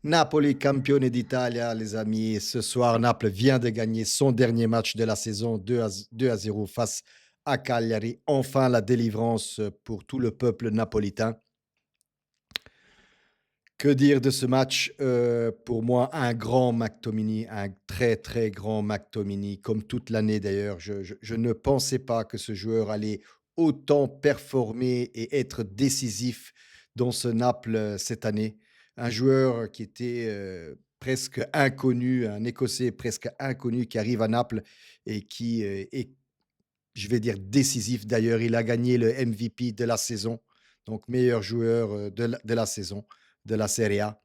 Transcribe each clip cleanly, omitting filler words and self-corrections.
Napoli, campione d'Italia, les amis. Ce soir, Naples vient de gagner son dernier match de la saison 2-0 face à Cagliari. Enfin, la délivrance pour tout le peuple napolitain. Que dire de ce match? Pour moi, un grand McTominay, un très, très grand McTominay, comme toute l'année d'ailleurs. Je ne pensais pas que ce joueur allait autant performer et être décisif dans ce Naples cette année. Un joueur qui était presque inconnu, un Écossais presque inconnu qui arrive à Naples et qui est, je vais dire, décisif. D'ailleurs, il a gagné le MVP de la saison, donc meilleur joueur de la saison, de la Serie A.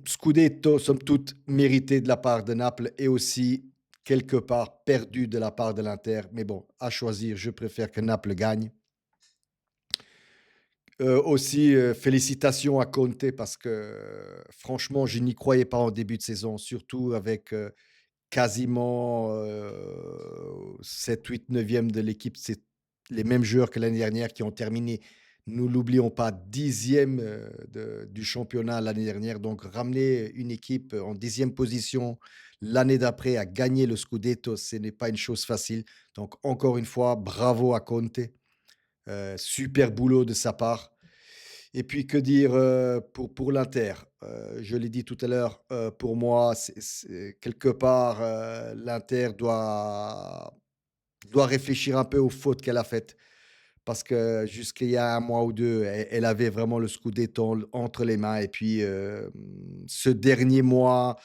Scudetto, somme toute, mérité de la part de Naples et aussi quelque part perdu de la part de l'Inter. Mais bon, à choisir, je préfère que Naples gagne. Aussi, félicitations à Conte parce que franchement, je n'y croyais pas en début de saison, surtout avec quasiment 7, 8, 9 de l'équipe. C'est les mêmes joueurs que l'année dernière qui ont terminé, nous l'oublions pas, 10e du championnat l'année dernière. Donc, ramener une équipe en 10e position l'année d'après à gagner le Scudetto, ce n'est pas une chose facile. Donc, encore une fois, bravo à Conte. Super boulot de sa part. Et puis, que dire pour l'Inter? Je l'ai dit tout à l'heure, pour moi, quelque part, l'Inter doit réfléchir un peu aux fautes qu'elle a faites. Parce que jusqu'il y a un mois ou deux, elle avait vraiment le scudetto entre les mains. Et puis, ce dernier mois,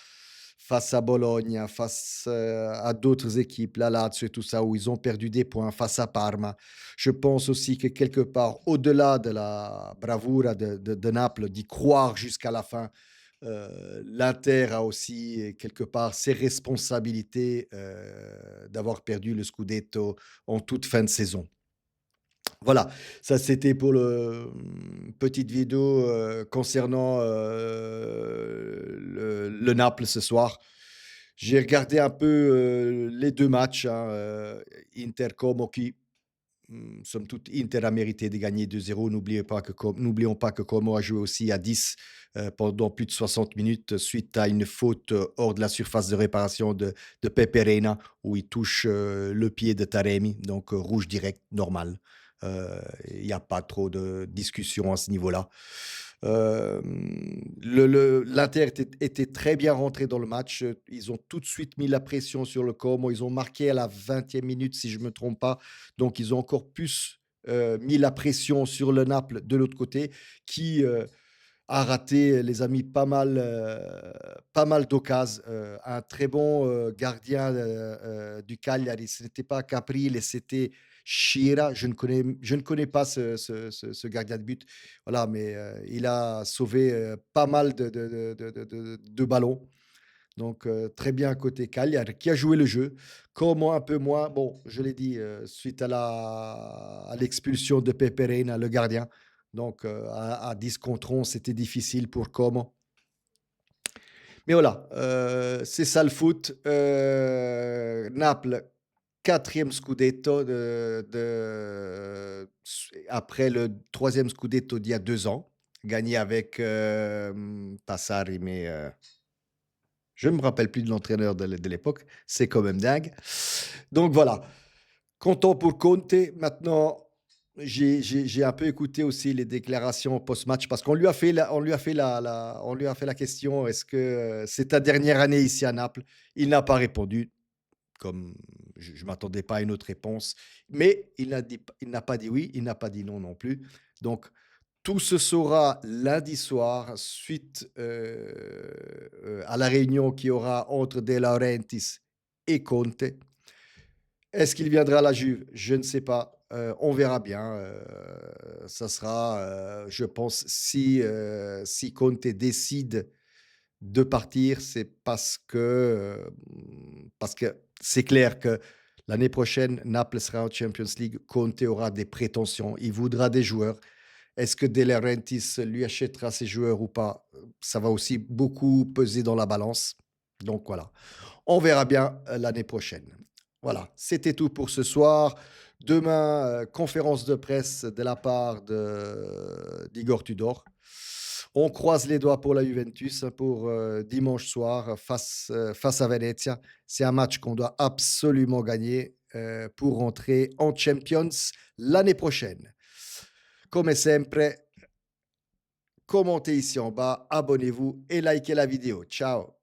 face à Bologne, face à d'autres équipes, la Lazio et tout ça, où ils ont perdu des points face à Parma. Je pense aussi que quelque part, au-delà de la bravura de Naples, d'y croire jusqu'à la fin, l'Inter a aussi quelque part ses responsabilités d'avoir perdu le scudetto en toute fin de saison. Voilà, ça c'était pour petite vidéo concernant le Naples ce soir. J'ai regardé un peu les deux matchs, hein, Inter-Como qui, somme toute, Inter a mérité de gagner 2-0. N'oublions pas que Como a joué aussi à 10 pendant plus de 60 minutes suite à une faute hors de la surface de réparation de Pepe Reina où il touche le pied de Taremi, donc rouge direct, normal. Il n'y a pas trop de discussion à ce niveau-là. Euh, L'Inter était très bien rentré dans le match. Ils ont tout de suite mis la pression sur le Como. Ils ont marqué à la 20e minute, si je ne me trompe pas. Donc, ils ont encore plus mis la pression sur le Naples de l'autre côté, qui a raté, les amis, pas mal d'occasions. Un très bon gardien du Cagliari, ce n'était pas Caprile, c'était Shira. Je ne connais pas ce gardien de but. Voilà, mais il a sauvé pas mal de ballons. Donc, très bien côté Cagliari, qui a joué le jeu. Como un peu moins, bon, je l'ai dit, suite à l'expulsion de Pepe Reina, le gardien. Donc, à 10 contre 11, c'était difficile pour Como. Mais voilà, c'est ça le foot. Naples, quatrième scudetto après le troisième scudetto d'il y a 2 ans, gagné avec pas Sarri, mais je ne me rappelle plus de l'entraîneur de l'époque. C'est quand même dingue. Donc voilà, content pour Conte. Maintenant, j'ai un peu écouté aussi les déclarations post-match parce qu'on lui a fait on lui a fait la question: «Est-ce que c'est ta dernière année ici à Naples?» Il n'a pas répondu, comme je m'attendais pas à une autre réponse, mais il n'a pas dit oui, il n'a pas dit non non plus. Donc tout se saura lundi soir suite à la réunion qu'il y aura entre De Laurentiis et Conte. Est-ce qu'il viendra à la Juve? Je ne sais pas. On verra bien. Ça sera, je pense, si Conte décide de partir, c'est parce que c'est clair que l'année prochaine, Naples sera en Champions League. Conte aura des prétentions. Il voudra des joueurs. Est-ce que De Laurentiis lui achètera ses joueurs ou pas? Ça va aussi beaucoup peser dans la balance. Donc voilà. On verra bien l'année prochaine. Voilà, c'était tout pour ce soir. Demain, conférence de presse de la part d'Igor Tudor. On croise les doigts pour la Juventus pour dimanche soir face à Venezia. C'est un match qu'on doit absolument gagner pour rentrer en Champions l'année prochaine. Comme sempre, commentez ici en bas, abonnez-vous et likez la vidéo. Ciao.